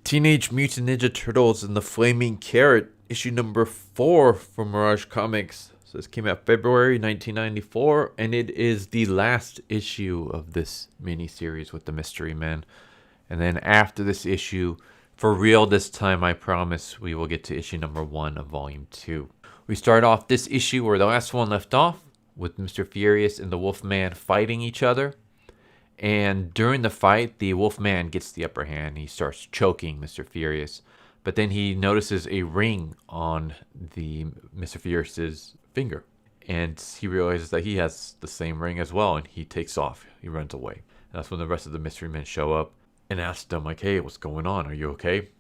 Teenage Mutant Ninja Turtles and the Flaming Carrot, issue number 4 from Mirage Comics. So this came out February 1994, and it is the last issue of this miniseries with the Mystery Men. And then after this issue, for real this time, I promise, we will get to issue number 1 of Volume 2. We start off this issue where the last one left off, with Mr. Furious and the Wolfman fighting each other. And during the fight, the Wolfman gets the upper hand. He starts choking Mr. Furious. But then he notices a ring on the Mr. Furious's finger. And he realizes that he has the same ring as well. And he takes off. He runs away. And that's when the rest of the mystery men show up and ask them, like, hey, what's going on? Are you okay?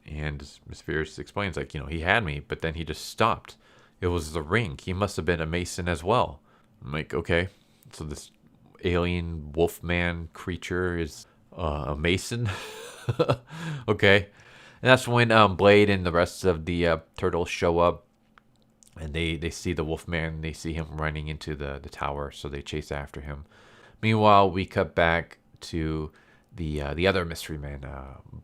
And Mr. Furious explains, like, he had me, but then he just stopped. It was the ring. He must have been a Mason as well. I'm like, okay. So this alien wolfman creature is a Mason. Okay. And that's when Blade and the rest of the turtles show up, and they see the wolfman. They see him running into the tower, so they chase after him. Meanwhile, we cut back to the other mystery men,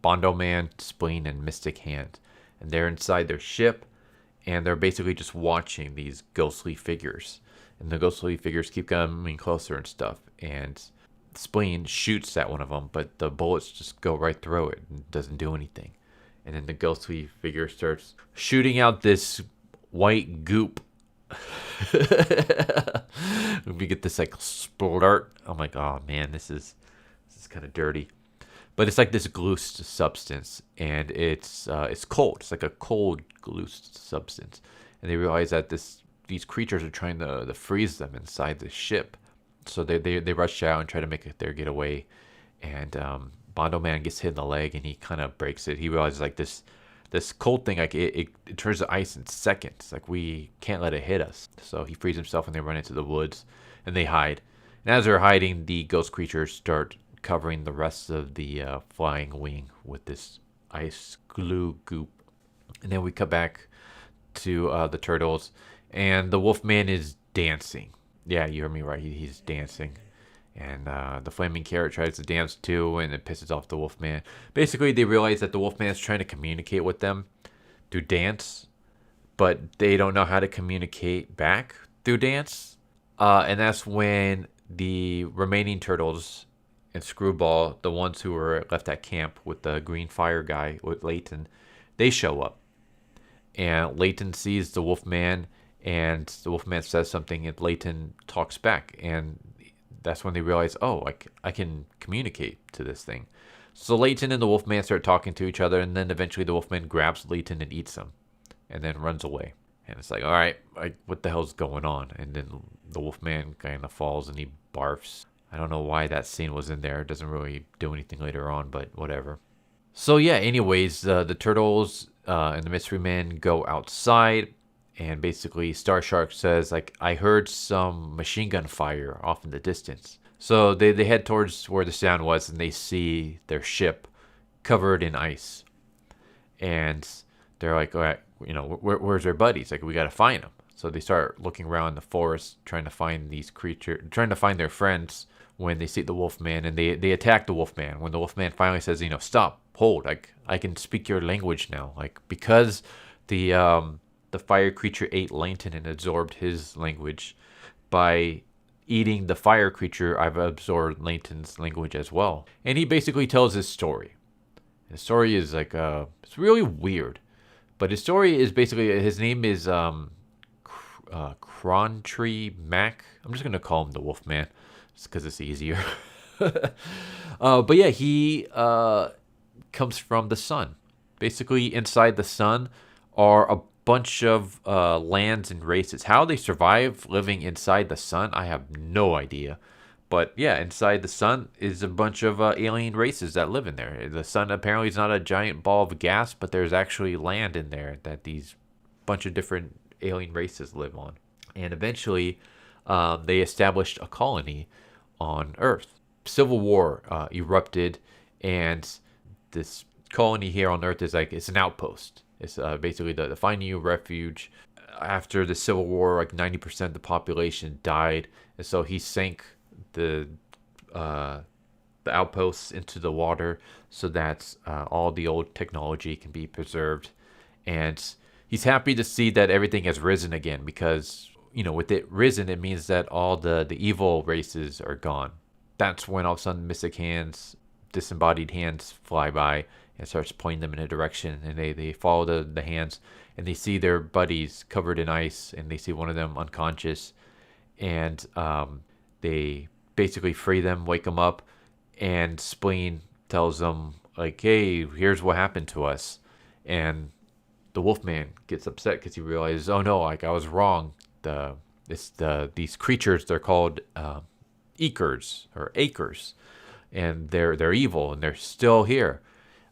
Bondo-Man, Spleen, and Mystic Hand. And they're inside their ship, and they're basically just watching these ghostly figures. And the ghostly figures keep coming closer and stuff. And Spleen shoots at one of them, but the bullets just go right through it and doesn't do anything. And then the ghostly figure starts shooting out this white goop. We get this like splurt. I'm like, oh man, this is kind of dirty. But it's like this glued substance, and it's cold. It's like a cold glued substance. And they realize that these creatures are trying to freeze them inside the ship. So they rush out and try to make their getaway. And Bondo-Man gets hit in the leg, and he kind of breaks it. He realizes like this cold thing, like it turns to ice in seconds. Like we can't let it hit us. So he frees himself, and they run into the woods, and they hide. And as they're hiding, the ghost creatures start covering the rest of the flying wing with this ice glue goop. And then we cut back to the turtles. And the Wolfman is dancing. Yeah, you heard me right. He's dancing. And the Flaming Carrot tries to dance too, and it pisses off the Wolfman. Basically, they realize that the Wolfman is trying to communicate with them through dance, but they don't know how to communicate back through dance. And that's when the remaining turtles and Screwball, the ones who were left at camp with the green fire guy, with Layton, they show up. And Layton sees the Wolfman, and the Wolfman says something, and Layton talks back. And that's when they realize, oh, I can communicate to this thing. So Layton and the Wolfman start talking to each other, and then eventually the Wolfman grabs Layton and eats him, and then runs away. And it's like, all right, what the hell's going on? And then the Wolfman kind of falls, and he barfs. I don't know why that scene was in there. It doesn't really do anything later on, but whatever. So yeah, anyways, the turtles and the mystery men go outside, and basically Star Shark says, like, I heard some machine gun fire off in the distance. So they head towards where the sound was, and they see their ship covered in ice. And they're like, all right, where's their buddies? Like, we got to find them. So they start looking around the forest, trying to find these creatures, trying to find their friends when they see the Wolfman, and they attack the Wolfman. When the Wolfman finally says, stop, hold, like, I can speak your language now. Like, because the fire creature ate Layton and absorbed his language, by eating the fire creature, I've absorbed Layton's language as well. And he basically tells his story. His story is like, it's really weird. But his story is basically, his name is Crontree Mac. I'm just going to call him the Wolfman, just because it's easier. But yeah, he comes from the sun. Basically, inside the sun are a bunch of lands and races. How they survive living inside the sun, I have no idea. But yeah, inside the sun is a bunch of alien races that live in there. The sun apparently is not a giant ball of gas, but there's actually land in there that these bunch of different alien races live on. And eventually, they established a colony on Earth. Civil War erupted, and this colony here on Earth is like, it's an outpost. It's basically the finding you refuge. After the Civil War, like 90% of the population died, and so he sank the the outposts into the water so that all the old technology can be preserved. And he's happy to see that everything has risen again because, with it risen, it means that all the evil races are gone. That's when all of a sudden mystic hands, disembodied hands fly by and starts pointing them in a direction, and they follow the hands, and they see their buddies covered in ice, and they see one of them unconscious, and they basically free them, wake them up, and Spleen tells them like, hey, here's what happened to us. And the Wolfman gets upset because he realizes, oh no, like I was wrong. These creatures, they're called Eekers or Acres, and they're evil and they're still here.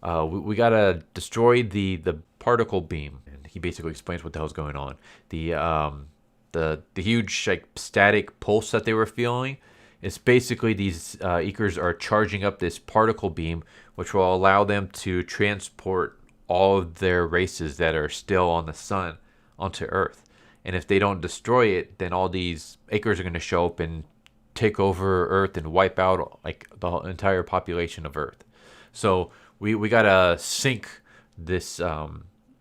We gotta destroy the particle beam. And he basically explains what the hell's going on. The huge like static pulse that they were feeling. It's basically these Eekers are charging up this particle beam, which will allow them to transport all of their races that are still on the sun onto Earth. And if they don't destroy it, then all these Acres are going to show up and take over Earth and wipe out like the entire population of Earth. So we gotta sink this.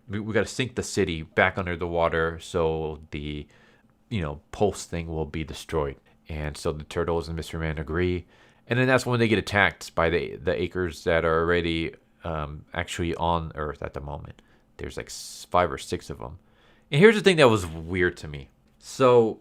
We gotta sink the city back under the water so the pulse thing will be destroyed. And so the Turtles and Mystery Man agree. And then that's when they get attacked by the Acres that are already actually on Earth at the moment. There's like 5 or 6 of them. And here's the thing that was weird to me. So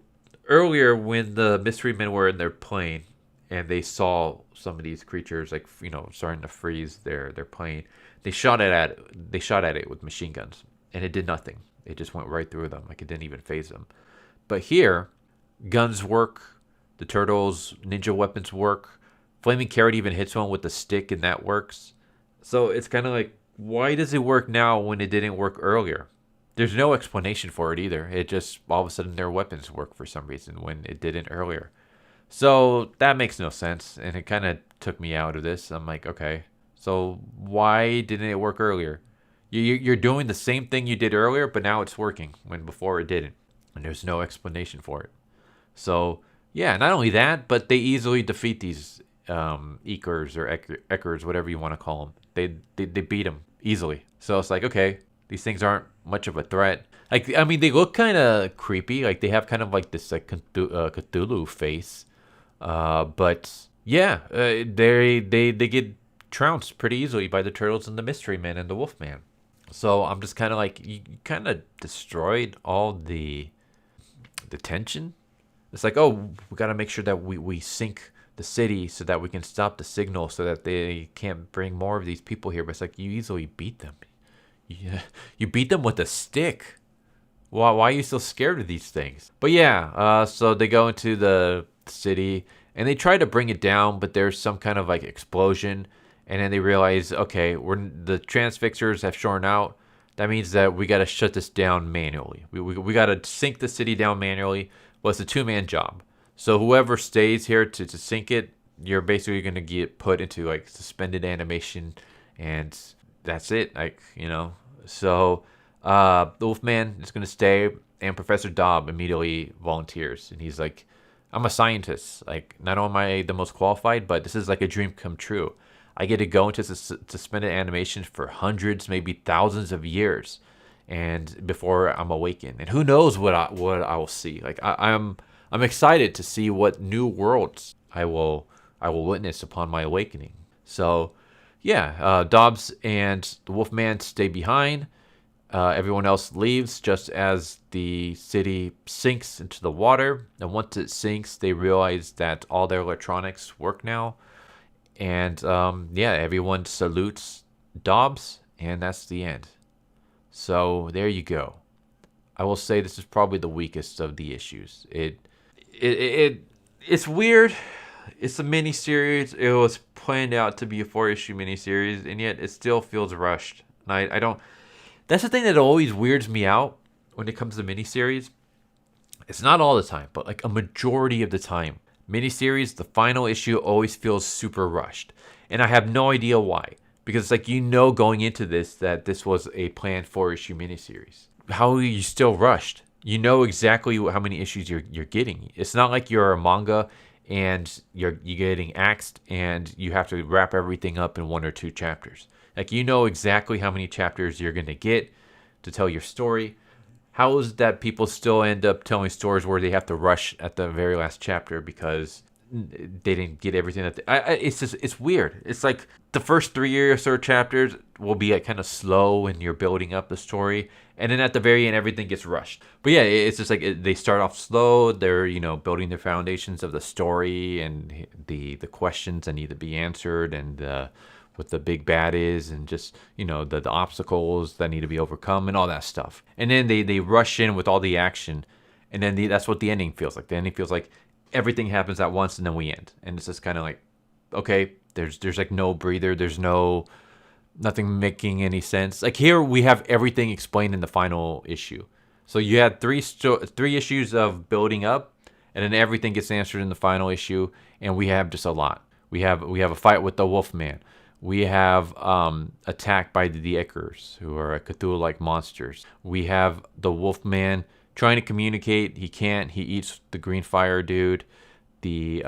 earlier when the Mystery Men were in their plane and they saw some of these creatures like starting to freeze their plane, they shot at it with machine guns, and it did nothing. It just went right through them. Like it didn't even phase them. But here, guns work. The Turtles' ninja weapons work. Flaming Carrot even hits one with a stick, and that works. So it's kind of like, why does it work now when it didn't work earlier? There's no explanation for it either. It just, all of a sudden, their weapons work for some reason when it didn't earlier. So that makes no sense, and it kind of took me out of this. I'm like, okay, so why didn't it work earlier? You're doing the same thing you did earlier, but now it's working when before it didn't. And there's no explanation for it. So, yeah, not only that, but they easily defeat these Eekers or Ekers, whatever you want to call them. They beat them easily. So it's like, okay, these things aren't much of a threat. Like, I mean, they look kind of creepy. Like, they have kind of like this like Cthulhu face. But, yeah, they get trounced pretty easily by the Turtles and the Mystery Man and the Wolfman. So I'm just kind of like, you kind of destroyed all the tension. It's like, oh, we got to make sure that we sink the city so that we can stop the signal so that they can't bring more of these people here. But it's like, you easily beat them. You beat them with a stick. Why are you so scared of these things? But yeah, so they go into the city and they try to bring it down, but there's some kind of like explosion. And then they realize, okay, the transfixers have shorn out. That means that we got to shut this down manually. We got to sink the city down manually. Well, it's a 2-man job. So whoever stays here to sink it, you're basically going to get put into like suspended animation, and that's it. Like, So the Wolfman is going to stay, and Professor Dobb immediately volunteers, and he's like, I'm a scientist. Like, not only am I the most qualified, but this is like a dream come true. I get to go into suspended animation for hundreds, maybe thousands of years, and before I'm awakened. And who knows what I will see? Like, I'm excited to see what new worlds I will witness upon my awakening. So, yeah, Dobbs and the Wolfman stay behind. Everyone else leaves just as the city sinks into the water. And once it sinks, they realize that all their electronics work now. And everyone salutes Dobbs, and that's the end. So there you go. I will say this is probably the weakest of the issues. It's weird. It's a mini series. It was planned out to be a 4-issue mini series, and yet it still feels rushed. And I don't. That's the thing that always weirds me out when it comes to miniseries. It's not all the time, but like a majority of the time, miniseries, the final issue always feels super rushed. And I have no idea why. Because it's like, going into this that this was a planned 4-issue miniseries. How are you still rushed? You know exactly how many issues you're getting. It's not like you're a manga and you're getting axed, and you have to wrap everything up in 1 or 2 chapters. Like, you know exactly how many chapters you're gonna get to tell your story. How is it that people still end up telling stories where they have to rush at the very last chapter because they didn't get everything that it's just, it's weird. It's like the first 3 or so chapters will be like kind of slow when you're building up the story, and then at the very end everything gets rushed. But yeah, it's just like they start off slow. They're, you know, building their foundations of the story and the questions that need to be answered, and what the big bad is, and just, you know, the obstacles that need to be overcome and all that stuff. And then they rush in with all the action, and then that's what the ending feels like. The ending feels like everything happens at once and then we end, and it's just kind of like, okay, there's like no breather. There's nothing making any sense. Like, here we have everything explained in the final issue. So you had three issues of building up, and then everything gets answered in the final issue, and we have just a lot. We have a fight with the Wolfman. We have attacked by the Ichors, who are Cthulhu-like monsters. We have the Wolfman trying to communicate. He can't. He eats the green fire dude. The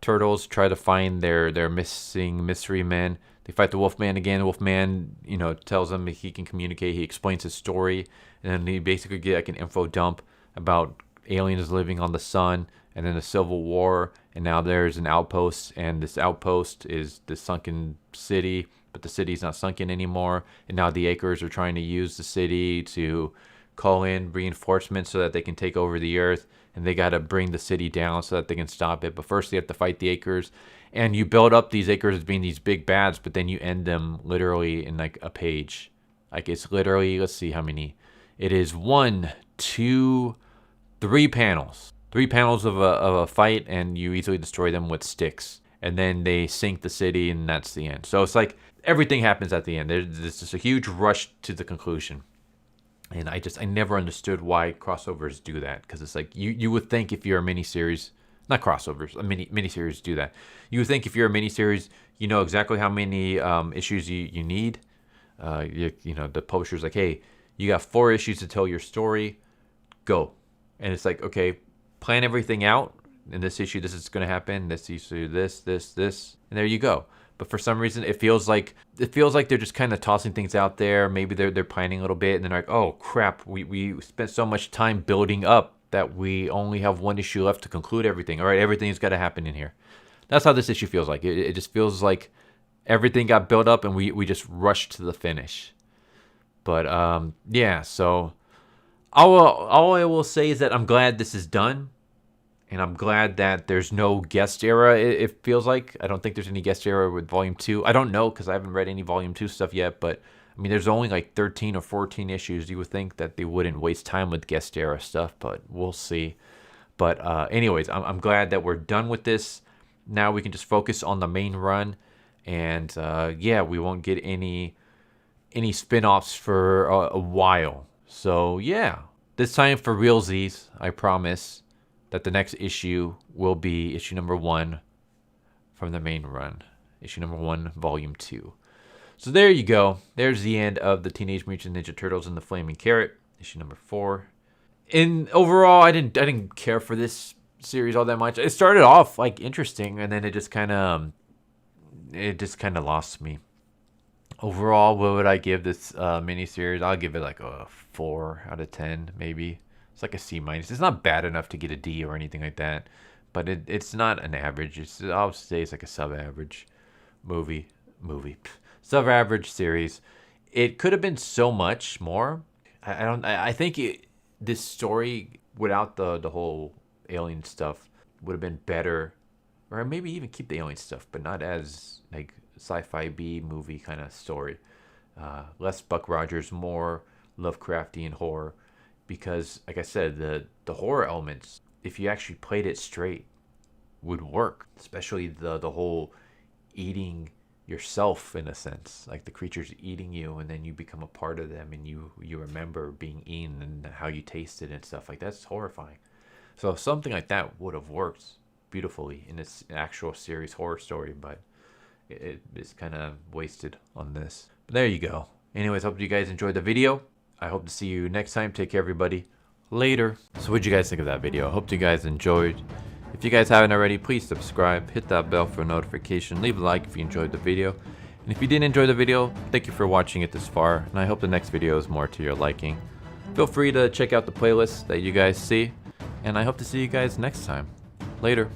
turtles try to find their missing mystery men. They fight the Wolfman again. The Wolfman, you know, tells them he can communicate. He explains his story, and then they basically get like an info dump about aliens living on the sun, and then the Civil War, and now there's an outpost, and this outpost is the sunken city, but the city's not sunken anymore, and now the Ichors are trying to use the city to call in reinforcements so that they can take over the earth, and they got to bring the city down so that they can stop it. But first they have to fight the Ichors, and you build up these Ichors as being these big bads, but then you end them literally in like a page. Like, it's literally, let's see how many. It is 1, 2, 3 panels. 3 panels of a fight, and you easily destroy them with sticks. And then they sink the city, and that's the end. So it's like everything happens at the end. There's just a huge rush to the conclusion. And I never understood why crossovers do that, because it's like you would think if you're a miniseries, not crossovers, miniseries do that. You would think if you're a miniseries, you know exactly how many issues you need. You know, the publisher's like, hey, you got 4 issues to tell your story, go. And it's like, okay, plan everything out. In this issue, this is going to happen. This issue, this, and there you go. But for some reason, it feels like they're just kind of tossing things out there. Maybe they're planning a little bit, and then like, oh crap, we spent so much time building up that we only have 1 issue left to conclude everything. All right, everything's got to happen in here. That's how this issue feels like. It just feels like everything got built up, and we just rushed to the finish. But yeah. So all I will say is that I'm glad this is done. And I'm glad that there's no guest era, it feels like. I don't think there's any guest era with Volume 2. I don't know, because I haven't read any Volume 2 stuff yet. But, I mean, there's only like 13 or 14 issues. You would think that they wouldn't waste time with guest era stuff, but we'll see. But anyways, I'm glad that we're done with this. Now we can just focus on the main run. And, yeah, we won't get any spin-offs for a while. So, yeah. This time for realsies, I promise that the next issue will be issue number 1 from the main run. Issue number 1, Volume 2. So there you go. There's the end of the Teenage Mutant Ninja Turtles and the Flaming Carrot, issue number 4. And overall, I didn't care for this series all that much. It started off like interesting, and then it just kind of lost me. Overall, what would I give this miniseries? I'll give it like a 4 out of 10, maybe. It's like a C-. It's not bad enough to get a D or anything like that, but it's not an average. I'll say it's like a sub-average movie. Sub-average series. It could have been so much more. I think this story without the whole alien stuff would have been better, or maybe even keep the alien stuff, but not as like sci-fi B movie kind of story. Less Buck Rogers, more Lovecraftian horror. Because, like I said, the horror elements, if you actually played it straight, would work. Especially the whole eating yourself, in a sense. Like the creatures eating you, and then you become a part of them, and you remember being eaten and how you tasted and stuff. Like, that's horrifying. So something like that would have worked beautifully in its actual series horror story, but it's kind of wasted on this. But there you go. Anyways, hope you guys enjoyed the video. I hope to see you next time. Take care, everybody. Later. So what did you guys think of that video? I hope you guys enjoyed. If you guys haven't already, please subscribe, hit that bell for a notification, leave a like if you enjoyed the video. And if you didn't enjoy the video, thank you for watching it this far, and I hope the next video is more to your liking. Feel free to check out the playlist that you guys see, and I hope to see you guys next time. Later.